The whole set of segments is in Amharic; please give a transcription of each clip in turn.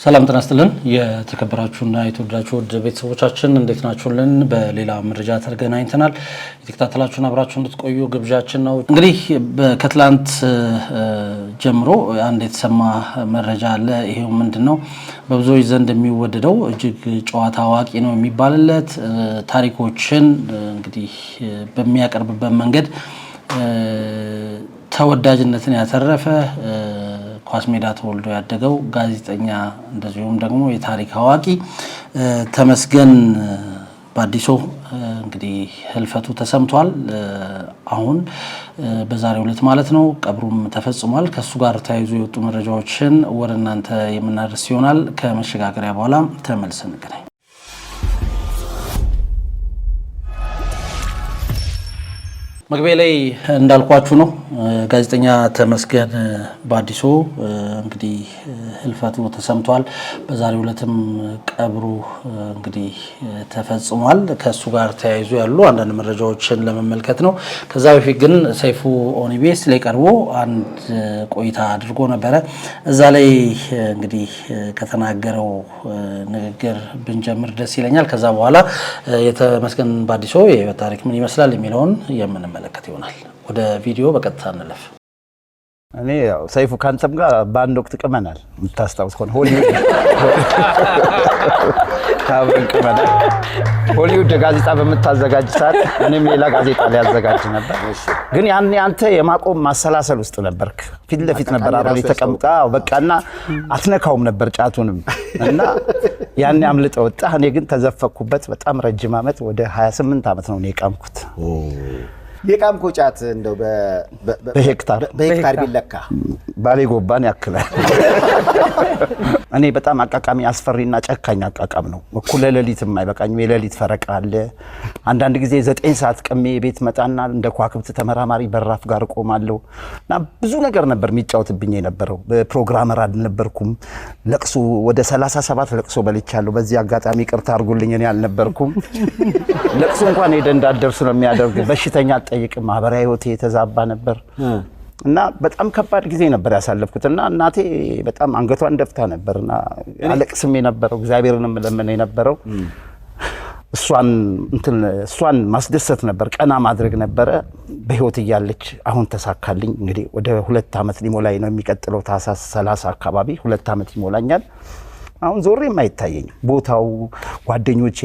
ሰላም ጤና ይስጥልን የተከበራችሁና የተወደዳችሁ ውድ ቤተሰቦቻችን እንዴት ናችሁልን? በሌላ መረጃ ተገናኝተናል። የተከታተላችሁን አብራችሁ እንድትቆዩ ግብዣችን ነው። እንግዲህ ከትላንት ጀምሮ አንድ የተሰማ መረጃ አለ። ይሄው ምንድነው? በብዙዎች ዘንድ የሚወደደው እጅግ ጨዋታ አዋቂ ነው የሚባልለት ታሪኮችን እንግዲህ በሚያቀርብበት መንገድ ተወዳጅነትን ያተረፈ ኳስ ሜዳ ተወልዶ ያደገው ጋዜጠኛ እንደዚሁም ደግሞ የታሪክ አዋቂ ተመስገን ባዲሶ እንግዲህ ህልፈቱ ተሰምቷል። አሁን በዛሬው ዕለት ማለት ነው ቀብሩም ተፈጽሟል። ከሱ ጋር ተያይዞ የወጡ መረጃዎችን ወደ እናንተ የምናደርስ ይሆናል። ከመሸጋገሪያ በኋላ ተመልሰን እንገናኝ። መግቢያ ላይ እንዳልኳችሁ ነው ጋዜጠኛ ተመስገን ባዲሶ እንግዲህ ህልፈቱ ተሰምቷል። በዛሬው ዕለትም ቀብሩ እንግዲህ ተፈጽሟል። ከሱ ጋር ተያይዞ ያሉ አንዳንድ መረጃዎችን ለመመልከት ነው። ከዛ በፊት ግን ሰይፉ ኦኒቤስ ላይ ቀርቦ አንድ ቆይታ አድርጎ ነበረ። እዛ ላይ እንግዲህ ከተናገረው ንግግር ብንጀምር ደስ ይለኛል። ከዛ በኋላ የተመስገን ባዲሶ የህይወት ታሪክ ምን ይመስላል የሚለውን የምንመለከት ይሆናል። ወደ ቪዲዮ በቀጥታ እንለፍ። እኔ ያው ሰይፉ ካንተም ጋር በአንድ ወቅት ቅመናል። የምታስታውስ ከሆነ ሆሊውድ ጋዜጣ በምታዘጋጅ ሰዓት እኔም ሌላ ጋዜጣ ላይ ያዘጋጅ ነበር። ግን ያኔ አንተ የማቆም ማሰላሰል ውስጥ ነበርክ። ፊት ለፊት ነበር አብረን ተቀምጠው በቃና አትነካውም ነበር ጫቱንም እና ያኔ አምልጠ ወጣ። እኔ ግን ተዘፈኩበት። በጣም ረጅም ዓመት ወደ 28 ዓመት ነው እኔ የቃምኩት። የቃምኮ ጫት እንደው በሄክታር ቢለካ ባሌ ጎባን ያክላል። እኔ በጣም አቃቃሚ አስፈሪና ጨካኝ አቃቃም ነው። እኩለ ሌሊት የማይበቃኝ የሌሊት ፈረቃ አለ። አንዳንድ ጊዜ 9 ሰዓት ቀሜ ቤት መጣና እንደ ኳክብት ተመራማሪ በራፍ ጋር ቆማለሁ እና ብዙ ነገር ነበር የሚጫወትብኝ የነበረው። በፕሮግራመር አልነበርኩም። ለቅሶ ወደ 37 ለቅሶ በልቻለሁ። በዚህ አጋጣሚ ይቅርታ አድርጉልኝ፣ እኔ አልነበርኩም። ለቅሶ እንኳን ሄደ እንዳደርስ ነው የሚያደርግ። በሽተኛ ጠይቅ ማህበራዊ ህይወቴ የተዛባ ነበር እና በጣም ከባድ ጊዜ ነበር ያሳለፍኩትና እናቴ በጣም አንገቷን ደፍታ ነበርና አለቅስም የነበረው እግዚአብሔርንም ለምን የነበረው እሷን ማስደሰት ነበር፣ ቀና ማድረግ ነበረ። በህይወት እያለች አሁን ተሳካልኝ። እንግዲህ ወደ 2 ዓመት ሊሞላኝ ነው። የሚቀጥለው ታህሳስ 30 አካባቢ 2 ዓመት ይሞላኛል። አሁን ዞሬ የማይታየኝ ቦታው ጓደኞቼ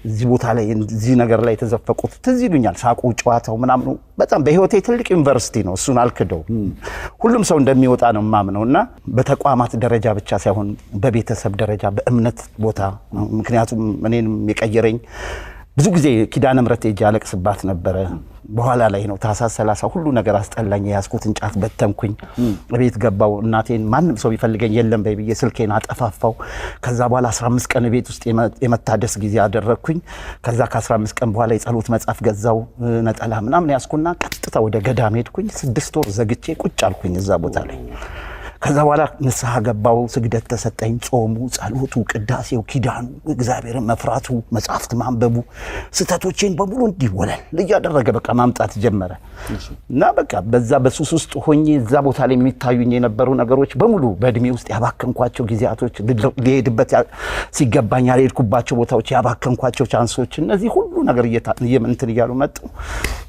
እዚህ ቦታ ላይ እዚህ ነገር ላይ ተዘፈቁት ትዝ ይሉኛል። ሳቁ ጨዋታው ምናምኑ በጣም በህይወቴ ትልቅ ዩኒቨርሲቲ ነው። እሱን አልክደው። ሁሉም ሰው እንደሚወጣ ነው ማምነውና በተቋማት ደረጃ ብቻ ሳይሆን በቤተሰብ ደረጃ በእምነት ቦታ ምክንያቱም እኔንም የቀየረኝ ብዙ ጊዜ ኪዳነ ምሕረት ሄጄ አለቅስባት ነበረ። በኋላ ላይ ነው ታህሳስ 30 ሁሉ ነገር አስጠላኝ። ያስኩትን ጫት በተንኩኝ። ቤት ገባው። እናቴን ማንም ሰው ይፈልገኝ የለም በይብዬ ስልኬን አጠፋፋው። ከዛ በኋላ 15 ቀን ቤት ውስጥ የመታደስ ጊዜ አደረኩኝ። ከዛ ከ15 ቀን በኋላ የጸሎት መጽሐፍ ገዛው ነጠላ ምናምን ያስኩና ቀጥታ ወደ ገዳም ሄድኩኝ። 6 ወር ዘግቼ ቁጭ አልኩኝ እዛ ቦታ ላይ። ከዛ በኋላ ንስሐ ገባው። ስግደት ተሰጠኝ። ጾሙ፣ ጸሎቱ፣ ቅዳሴው፣ ኪዳኑ፣ እግዚአብሔርን መፍራቱ፣ መጽሐፍት ማንበቡ ስተቶቼን በሙሉ እንዲወለል እያደረገ በቃ ማምጣት ጀመረ እና በቃ በዛ በሱስ ውስጥ ሆኜ እዛ ቦታ ላይ የሚታዩኝ የነበሩ ነገሮች በሙሉ በእድሜ ውስጥ ያባከንኳቸው ጊዜያቶች፣ ሊሄድበት ሲገባኝ ያልሄድኩባቸው ቦታዎች ያባከንኳቸው ቻንሶች፣ እነዚህ ሁሉ ነገር እንትን እያሉ መጡ።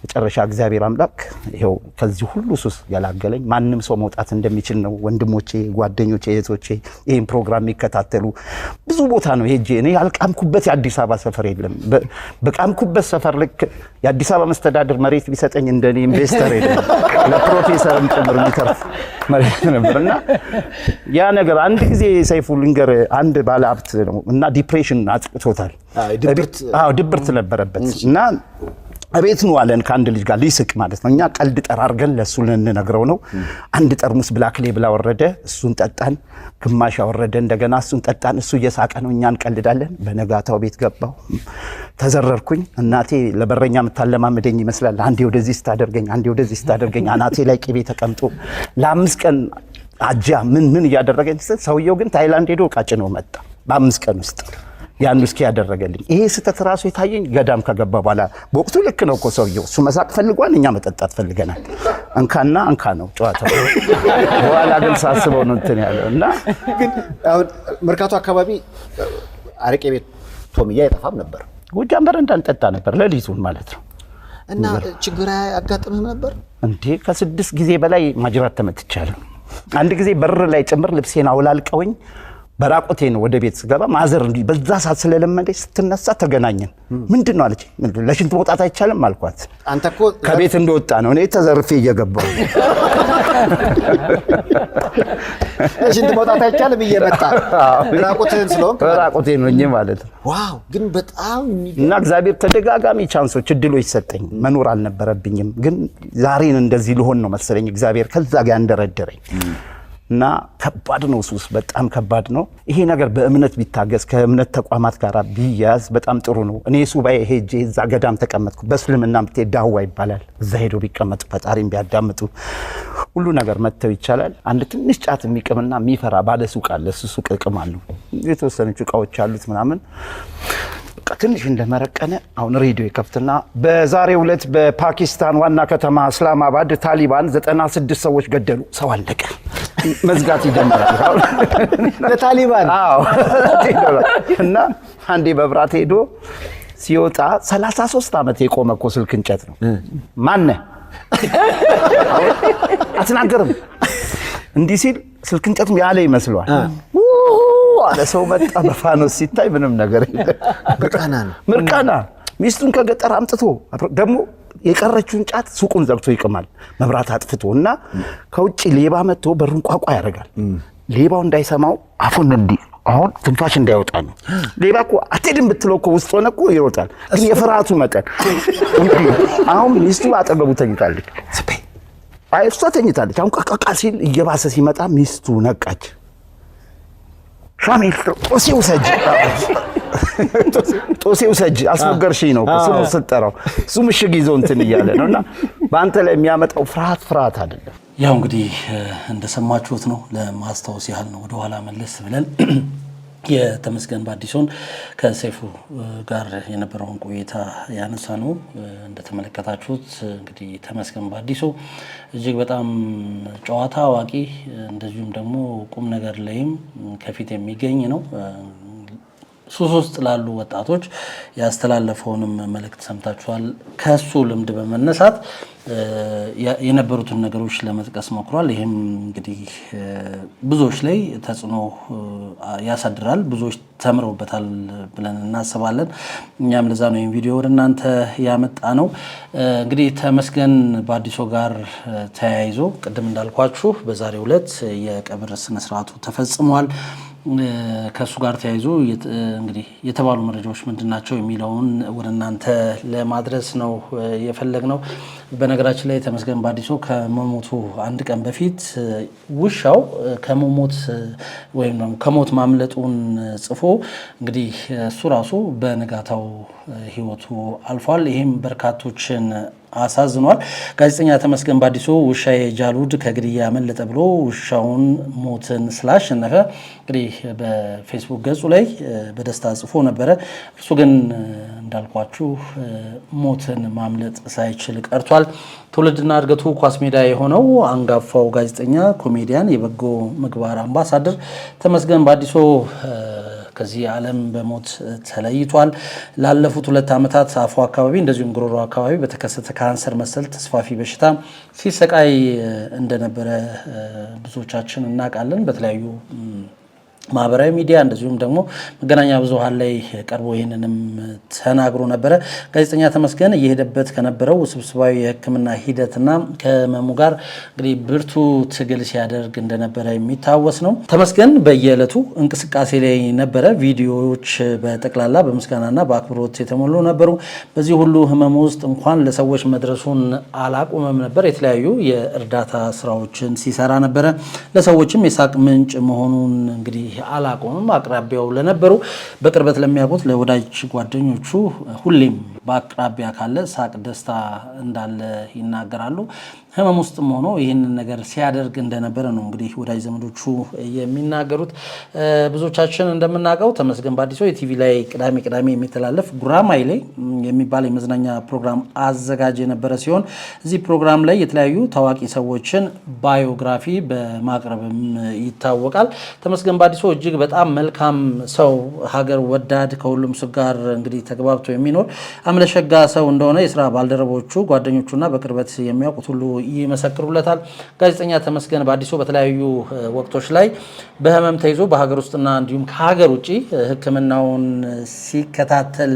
መጨረሻ እግዚአብሔር አምላክ ይሄው ከዚህ ሁሉ ሱስ ያላገለኝ ማንም ሰው መውጣት እንደሚችል ነው። ወንድሞቼ፣ ጓደኞቼ፣ እህቶቼ ይሄን ፕሮግራም የሚከታተሉ ብዙ ቦታ ነው ሄጄ እኔ ያልቃምኩበት የአዲስ አበባ ሰፈር የለም። በቃምኩበት ሰፈር ልክ የአዲስ አበባ መስተዳድር መሬት ቢሰጠኝ እንደኔ ኢንቨስተር የለም። ለፕሮፌሰርም ጭምር የሚተርፍ መሬት ነበርና ያ ነገር አንድ ጊዜ ሰይፉ ልንገር አንድ ባለሀብት ነው እና ዲፕሬሽን አጥቅቶታል። ድብርት ነበረበት እና አቤት ነው አለን ከአንድ ልጅ ጋር ሊስቅ ማለት ነው። እኛ ቀልድ ጠራርገን ለሱ ልንነግረው ነው። አንድ ጠርሙስ ብላክ ሌብል አወረደ፣ እሱን ጠጣን። ግማሽ አወረደ፣ እንደገና እሱን ጠጣን። እሱ እየሳቀ ነው፣ እኛ እንቀልዳለን። በነጋታው ቤት ገባው፣ ተዘረርኩኝ። እናቴ ለበረኛ የምታለማመደኝ ይመስላል። አንዴ ወደዚህ ስታደርገኝ፣ አንዴ ወደዚህ ስታደርገኝ፣ አናቴ ላይ ቅቤ ተቀምጦ ለ5 ቀን አጃ ምን እያደረገኝ ሰውየው ግን ታይላንድ ሄዶ ቃጭ ነው መጣ በ5 ቀን ውስጥ ያን እስኪ ያደረገልኝ ይሄ ስተት ራሱ የታየኝ ገዳም ከገባ በኋላ በወቅቱ ልክ ነው እኮ ሰውየው እሱ መሳቅ ፈልጓል እኛ መጠጣት ፈልገናል አንካ ነው ጨዋታው በኋላ ግን ሳስበው ነው እንትን ያለው እና ግን አሁን መርካቶ አካባቢ አረቄ ቤት ቶሚያ አይጠፋም ነበር ጎጃም በረንዳ እንጠጣ ነበር ለሊቱን ማለት ነው እና ችግር አያጋጥምም ነበር እንዴ ከ6 ጊዜ በላይ ማጅራት ተመትቻለሁ አንድ ጊዜ በር ላይ ጭምር ልብሴን አውላልቀውኝ በራቆቴ ነው ወደ ቤት ስገባ ማዘር እንዲ በዛ ሰዓት ስለለመደች ስትነሳ ተገናኘን ምንድነው አለች ለሽንት መውጣት አይቻልም አልኳት አንተ እኮ ከቤት እንደወጣ ነው እኔ ተዘርፌ እየገባሁ ለሽንት መውጣት አይቻልም እየመጣ ራቆቴን ስለሆንክ ራቆቴ ነው እኔ ማለት ነው ዋው ግን በጣም እና እግዚአብሔር ተደጋጋሚ ቻንሶች እድሎች ሰጠኝ መኖር አልነበረብኝም ግን ዛሬን እንደዚህ ልሆን ነው መሰለኝ እግዚአብሔር ከዛ ጋር እንደረደረኝ እና ከባድ ነው ሱስ በጣም ከባድ ነው ይሄ ነገር በእምነት ቢታገስ ከእምነት ተቋማት ጋር ቢያዝ በጣም ጥሩ ነው እኔ ሱባኤ ሄጄ እዛ ገዳም ተቀመጥኩ በስልምና ዳዋ ይባላል እዛ ሄዶ ቢቀመጡ ፈጣሪን ቢያዳምጡ ሁሉ ነገር መተው ይቻላል አንድ ትንሽ ጫት የሚቅምና የሚፈራ ባለ ሱቅ አለ እሱ ሱቅ እቅማለሁ የተወሰኑ ጭቃዎች አሉት ምናምን ትንሽ እንደመረቀነ አሁን ሬዲዮ ይከፍትና በዛሬው ዕለት በፓኪስታን ዋና ከተማ እስላማባድ ታሊባን 96 ሰዎች ገደሉ ሰው አለቀ መዝጋት ይጀምራል ለታሊባን አዎ እና አንዴ በብራት ሄዶ ሲወጣ 33 ዓመት የቆመ እኮ ስልክ እንጨት ነው ማን አትናገርም እንዲህ ሲል ስልክ እንጨቱም ያለ ይመስሏል አለ ሰው መጣ በፋኖስ ሲታይ ምንም ነገር የለም ምርቃና ሚስቱን ከገጠር አምጥቶ ደግሞ የቀረችውን ጫት ሱቁን ዘግቶ ይቅማል መብራት አጥፍቶና ከውጪ ሌባ መጥቶ በሩን ቋቋ ያደርጋል ሌባው እንዳይሰማው አፉን እንዲ አሁን ትንፋሽ እንዳይወጣ ነው ሌባ እኮ አትሄድም ብትለው እኮ ውስጥ ሆነ እኮ ይወጣል ግን የፍርሃቱ መጠን አሁን ሚስቱ አጠገቡ ተኝታለች እሷ ተኝታለች አሁን ቃቃ ሲል እየባሰ ሲመጣ ሚስቱ ነቃች ሻሚል ጦሴው ሰጅ አስወገርሽኝ ነው ስሙ ስትጠራው እሱ ምሽግ ይዞ እንትን እያለ ነውና በአንተ ላይ የሚያመጣው ፍርሃት አይደለም ያው እንግዲህ እንደሰማችሁት ነው ለማስታወስ ያህል ነው ወደ ኋላ መለስ ብለን የተመስገን ባዲሶን ከሰይፉ ጋር የነበረውን ቆይታ ያነሳ ነው እንደተመለከታችሁት እንግዲህ ተመስገን ባዲሶ እጅግ በጣም ጨዋታ አዋቂ እንደዚሁም ደግሞ ቁም ነገር ላይም ከፊት የሚገኝ ነው ሱስ ውስጥ ላሉ ወጣቶች ያስተላለፈውንም መልእክት ሰምታችኋል ከሱ ልምድ በመነሳት የነበሩትን ነገሮች ለመጥቀስ ሞክሯል ይሄም እንግዲህ ብዙዎች ላይ ተጽዕኖ ያሳድራል ብዙዎች ተምረውበታል ብለን እናስባለን እኛም ለዛ ነው ይሄን ቪዲዮ ወደ እናንተ ያመጣ ነው እንግዲህ ተመስገን ባዲሶ ጋር ተያይዞ ቅድም እንዳልኳችሁ በዛሬው ዕለት የቀብር ስነ ስርዓቱ ተፈጽሟል ከሱ ጋር ተያይዞ እንግዲህ የተባሉ መረጃዎች ምንድናቸው የሚለውን ወደ እናንተ ለማድረስ ነው የፈለግነው በነገራችን ላይ ተመስገን ባዲሶ ከመሞቱ አንድ ቀን በፊት ውሻው ከመሞት ወይም ደግሞ ከሞት ማምለጡን ጽፎ እንግዲህ እሱ ራሱ በነጋታው ህይወቱ አልፏል ይሄም በርካቶችን አሳዝኗል ጋዜጠኛ ተመስገን ባዲሶ ውሻዬ ጃሉድ ከግድያ ያመለጠ ብሎ ውሻውን ሞትን ስላሸነፈ እንግዲህ በፌስቡክ ገጹ ላይ በደስታ ጽፎ ነበረ እርሱ ግን እንዳልኳችሁ ሞትን ማምለጥ ሳይችል ቀርቷል ትውልድና እድገቱ ኳስ ሜዳ የሆነው አንጋፋው ጋዜጠኛ ኮሜዲያን የበጎ ምግባር አምባሳደር ተመስገን ባዲሶ ከዚህ ዓለም በሞት ተለይቷል ላለፉት 2 ዓመታት አፉ አካባቢ እንደዚሁም ጉሮሮ አካባቢ በተከሰተ ካንሰር መሰል ተስፋፊ በሽታ ሲሰቃይ እንደነበረ ብዙዎቻችን እናውቃለን በተለያዩ ማህበራዊ ሚዲያ እንደዚሁም ደግሞ መገናኛ ብዙሃን ላይ ቀርቦ ይሄንንም ተናግሮ ነበር ጋዜጠኛ ተመስገን እየሄደበት ከነበረው ውስብስባዊ የሕክምና ሂደትና ከመሙ ጋር እንግዲህ ብርቱ ትግል ሲያደርግ እንደነበረ የሚታወስ ነው ተመስገን በየዕለቱ እንቅስቃሴ ላይ ነበረ ቪዲዮዎች በጠቅላላ በምስጋናና በአክብሮት የተሞሉ ነበሩ በዚህ ሁሉ ህመም ውስጥ እንኳን ለሰዎች መድረሱን አላቆመም ነበር የተለያዩ የእርዳታ ስራዎችን ሲሰራ ነበር ለሰዎችም የሳቅ ምንጭ መሆኑን እንግዲህ አላቆምም አቅራቢያው ለነበሩ በቅርበት ለሚያውቁት ለወዳጅ ጓደኞቹ ሁሌም በአቅራቢያ ካለ ሳቅ ደስታ እንዳለ ይናገራሉ ህመም ውስጥም ሆኖ ይህንን ነገር ሲያደርግ እንደነበረ ነው እንግዲህ ወዳጅ ዘመዶቹ የሚናገሩት። ብዙዎቻችን እንደምናውቀው ተመስገን ባዲሶ የቲቪ ላይ ቅዳሜ የሚተላለፍ ጉራማይሌ የሚባል የመዝናኛ ፕሮግራም አዘጋጅ የነበረ ሲሆን እዚህ ፕሮግራም ላይ የተለያዩ ታዋቂ ሰዎችን ባዮግራፊ በማቅረብም ይታወቃል። ተመስገን ባዲሶ እጅግ በጣም መልካም ሰው፣ ሀገር ወዳድ፣ ከሁሉም ሰው ጋር እንግዲህ ተግባብቶ የሚኖር አምለሸጋ ሰው እንደሆነ የስራ ባልደረቦቹ ጓደኞቹና በቅርበት የሚያውቁት ሁሉ ይመሰክሩለታል። ጋዜጠኛ ተመስገን ባዲሶ በተለያዩ ወቅቶች ላይ በህመም ተይዞ በሀገር ውስጥና እንዲሁም ከሀገር ውጭ ሕክምናውን ሲከታተል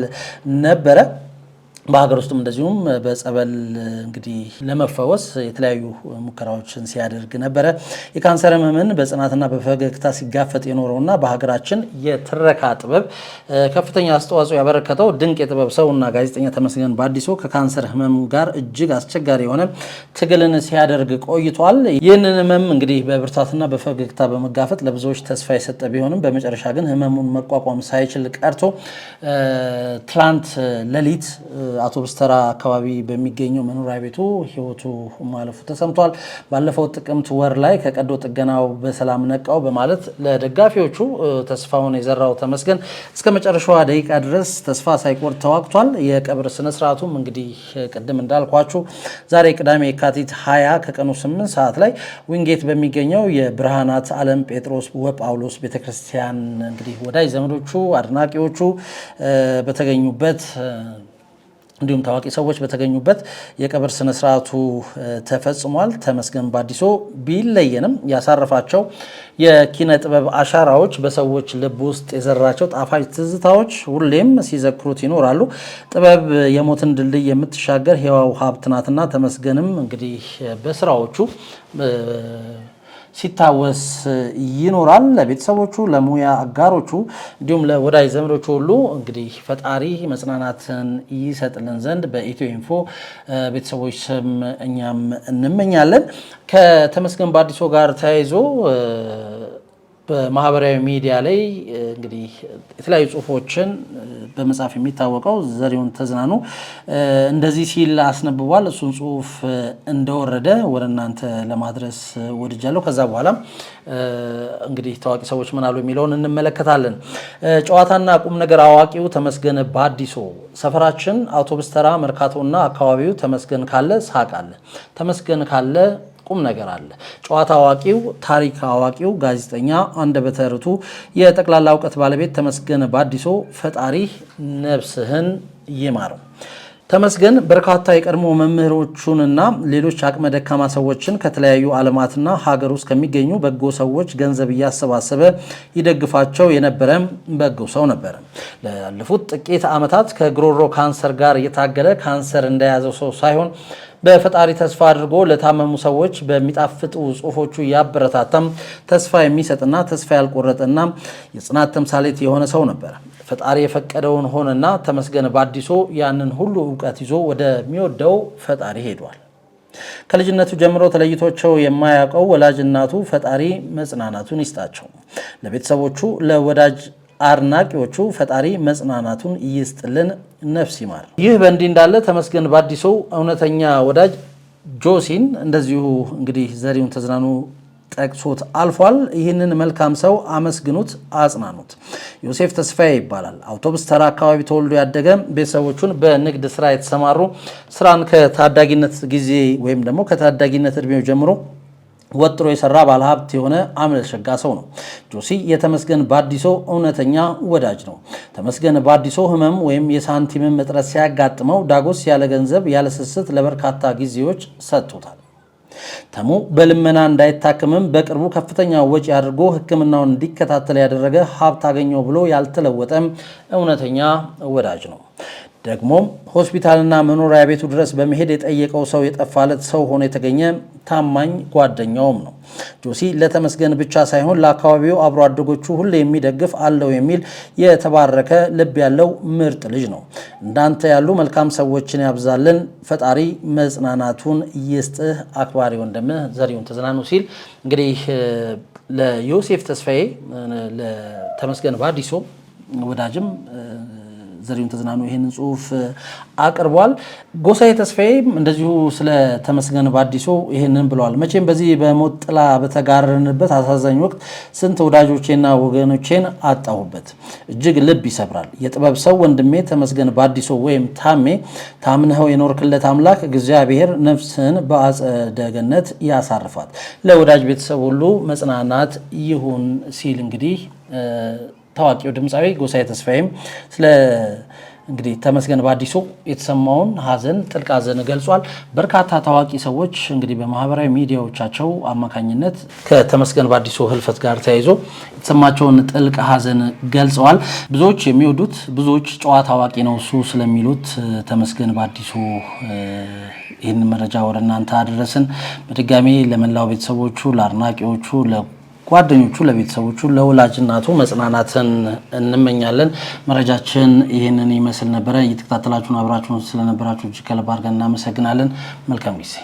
ነበረ። በሀገር ውስጥም እንደዚሁም በጸበል እንግዲህ ለመፈወስ የተለያዩ ሙከራዎችን ሲያደርግ ነበረ። የካንሰር ህመምን በጽናትና በፈገግታ ሲጋፈጥ የኖረውና በሀገራችን የትረካ ጥበብ ከፍተኛ አስተዋጽኦ ያበረከተው ድንቅ የጥበብ ሰውና ጋዜጠኛ ተመስገን ባዲሶ ከካንሰር ህመም ጋር እጅግ አስቸጋሪ የሆነ ትግልን ሲያደርግ ቆይቷል። ይህንን ህመም እንግዲህ በብርታትና በፈገግታ በመጋፈጥ ለብዙዎች ተስፋ የሰጠ ቢሆንም በመጨረሻ ግን ህመሙን መቋቋም ሳይችል ቀርቶ ትላንት ሌሊት አውቶቡስ ተራ አካባቢ በሚገኘው መኖሪያ ቤቱ ህይወቱ ማለፉ ተሰምቷል። ባለፈው ጥቅምት ወር ላይ ከቀዶ ጥገናው በሰላም ነቃው በማለት ለደጋፊዎቹ ተስፋውን የዘራው ተመስገን እስከ መጨረሻዋ ደቂቃ ድረስ ተስፋ ሳይቆርጥ ተዋግቷል። የቀብር ስነስርዓቱም እንግዲህ ቅድም እንዳልኳችሁ ዛሬ ቅዳሜ የካቲት 20 ከቀኑ 8 ሰዓት ላይ ዊንጌት በሚገኘው የብርሃናት ዓለም ጴጥሮስ ወጳውሎስ ቤተክርስቲያን እንግዲህ ወዳጅ ዘመዶቹ፣ አድናቂዎቹ በተገኙበት እንዲሁም ታዋቂ ሰዎች በተገኙበት የቀብር ስነ ስርዓቱ ተፈጽሟል። ተመስገን ባዲሶ ቢለየንም ያሳረፋቸው የኪነ ጥበብ አሻራዎች በሰዎች ልብ ውስጥ የዘራቸው ጣፋጭ ትዝታዎች ሁሌም ሲዘክሩት ይኖራሉ። ጥበብ የሞትን ድልድይ የምትሻገር ሕያው ሀብት ናትና ተመስገንም እንግዲህ በስራዎቹ ሲታወስ ይኖራል። ለቤተሰቦቹ፣ ለሙያ አጋሮቹ እንዲሁም ለወዳጅ ዘመዶቹ ሁሉ እንግዲህ ፈጣሪ መጽናናትን ይሰጥልን ዘንድ በኢትዮ ኢንፎ ቤተሰቦች ስም እኛም እንመኛለን። ከተመስገን ባዲሶ ጋር ተያይዞ በማህበራዊ ሚዲያ ላይ እንግዲህ የተለያዩ ጽሁፎችን በመጻፍ የሚታወቀው ዘሪሁን ተዝናኑ እንደዚህ ሲል አስነብቧል። እሱን ጽሁፍ እንደወረደ ወደ እናንተ ለማድረስ ወድጃለሁ። ከዛ በኋላ እንግዲህ ታዋቂ ሰዎች ምን አሉ የሚለውን እንመለከታለን። ጨዋታና ቁም ነገር አዋቂው ተመስገን ባዲሶ፣ ሰፈራችን አውቶቡስ ተራ መርካቶና አካባቢው ተመስገን ካለ ሳቅ አለ፣ ተመስገን ካለ ቁም ነገር አለ። ጨዋታ አዋቂው፣ ታሪክ አዋቂው፣ ጋዜጠኛ፣ አንደበተ ርቱዕ፣ የጠቅላላ እውቀት ባለቤት ተመስገን ባዲሶ ፈጣሪ ነፍስህን ይማረው። ተመስገን በርካታ የቀድሞ መምህሮቹንና ሌሎች አቅመ ደካማ ሰዎችን ከተለያዩ ዓለማትና ሀገር ውስጥ ከሚገኙ በጎ ሰዎች ገንዘብ እያሰባሰበ ይደግፋቸው የነበረ በጎ ሰው ነበረ። ላለፉት ጥቂት ዓመታት ከጉሮሮ ካንሰር ጋር እየታገለ ካንሰር እንደያዘው ሰው ሳይሆን በፈጣሪ ተስፋ አድርጎ ለታመሙ ሰዎች በሚጣፍጡ ጽሁፎቹ ያበረታታም ተስፋ የሚሰጥና ተስፋ ያልቆረጠና የጽናት ተምሳሌት የሆነ ሰው ነበር። ፈጣሪ የፈቀደውን ሆነና ተመስገን ባዲሶ ያንን ሁሉ እውቀት ይዞ ወደሚወደው ፈጣሪ ሄዷል። ከልጅነቱ ጀምሮ ተለይቶቸው የማያውቀው ወላጅ እናቱ ፈጣሪ መጽናናቱን ይስጣቸው። ለቤተሰቦቹ፣ ለወዳጅ አድናቂዎቹ ፈጣሪ መጽናናቱን ይስጥልን፣ ነፍስ ይማር። ይህ በእንዲህ እንዳለ ተመስገን ባዲሶ እውነተኛ ወዳጅ ጆሲን እንደዚሁ እንግዲህ ዘሪሁን ተዝናኑ ጠቅሶት አልፏል። ይህንን መልካም ሰው አመስግኑት፣ አጽናኑት። ዮሴፍ ተስፋዬ ይባላል። አውቶቡስ ተራ አካባቢ ተወልዶ ያደገ፣ ቤተሰቦቹን በንግድ ስራ የተሰማሩ፣ ስራን ከታዳጊነት ጊዜ ወይም ደግሞ ከታዳጊነት እድሜው ጀምሮ ወጥሮ የሰራ ባለሀብት የሆነ አምለሸጋ ሰው ነው። ጆሲ የተመስገን ባዲሶ እውነተኛ ወዳጅ ነው። ተመስገን ባዲሶ ህመም ወይም የሳንቲምም እጥረት ሲያጋጥመው ዳጎስ ያለ ገንዘብ ያለ ስስት ለበርካታ ጊዜዎች ሰጥቶታል። ተሙ በልመና እንዳይታከምም በቅርቡ ከፍተኛ ወጪ አድርጎ ሕክምናውን እንዲከታተል ያደረገ ሀብት አገኘው ብሎ ያልተለወጠም እውነተኛ ወዳጅ ነው። ደግሞም ሆስፒታልና መኖሪያ ቤቱ ድረስ በመሄድ የጠየቀው ሰው የጠፋለት ሰው ሆኖ የተገኘ ታማኝ ጓደኛውም ነው። ጆሲ ለተመስገን ብቻ ሳይሆን ለአካባቢው አብሮ አደጎቹ ሁሌ የሚደግፍ አለው የሚል የተባረከ ልብ ያለው ምርጥ ልጅ ነው። እንዳንተ ያሉ መልካም ሰዎችን ያብዛልን፣ ፈጣሪ መጽናናቱን ይስጥህ፣ አክባሪ ወንድምህ ዘሪሁን ተዝናኑ ሲል እንግዲህ ለዮሴፍ ተስፋዬ ለተመስገን ባዲሶ ወዳጅም ዘሪሁን ተዝናኑ ይሄንን ጽሁፍ አቅርቧል። ጎሳዬ ተስፋዬም እንደዚሁ ስለ ተመስገን በአዲሶ ይሄንን ብለዋል። መቼም በዚህ በሞት ጥላ በተጋረንበት አሳዛኝ ወቅት ስንት ወዳጆቼና ወገኖቼን አጣሁበት። እጅግ ልብ ይሰብራል። የጥበብ ሰው ወንድሜ ተመስገን በአዲሶ ወይም ታሜ ታምነኸው የኖርክለት አምላክ እግዚአብሔር ነፍስህን በአጸደ ገነት ያሳርፋት፣ ለወዳጅ ቤተሰብ ሁሉ መጽናናት ይሁን ሲል እንግዲህ ታዋቂው ድምፃዊ ጎሳዬ ተስፋዬም ስለ እንግዲህ ተመስገን በአዲሶ የተሰማውን ሀዘን ጥልቅ ሀዘን ገልጿል። በርካታ ታዋቂ ሰዎች እንግዲህ በማህበራዊ ሚዲያዎቻቸው አማካኝነት ከተመስገን በአዲሶ ህልፈት ጋር ተያይዞ የተሰማቸውን ጥልቅ ሀዘን ገልጸዋል። ብዙዎች የሚወዱት ብዙዎች ጨዋ ታዋቂ ነው እሱ ስለሚሉት ተመስገን በአዲሶ ይህን መረጃ ወደ እናንተ አደረስን። በድጋሚ ለመላው ቤተሰቦቹ፣ ለአድናቂዎቹ፣ ጓደኞቹ፣ ለቤተሰቦቹ፣ ለወላጅ እናቱ መጽናናትን እንመኛለን። መረጃችን ይህንን ይመስል ነበረ። እየተከታተላችሁን አብራችሁን ስለነበራችሁ እጅግ ከልብ አድርገን እናመሰግናለን። መልካም ጊዜ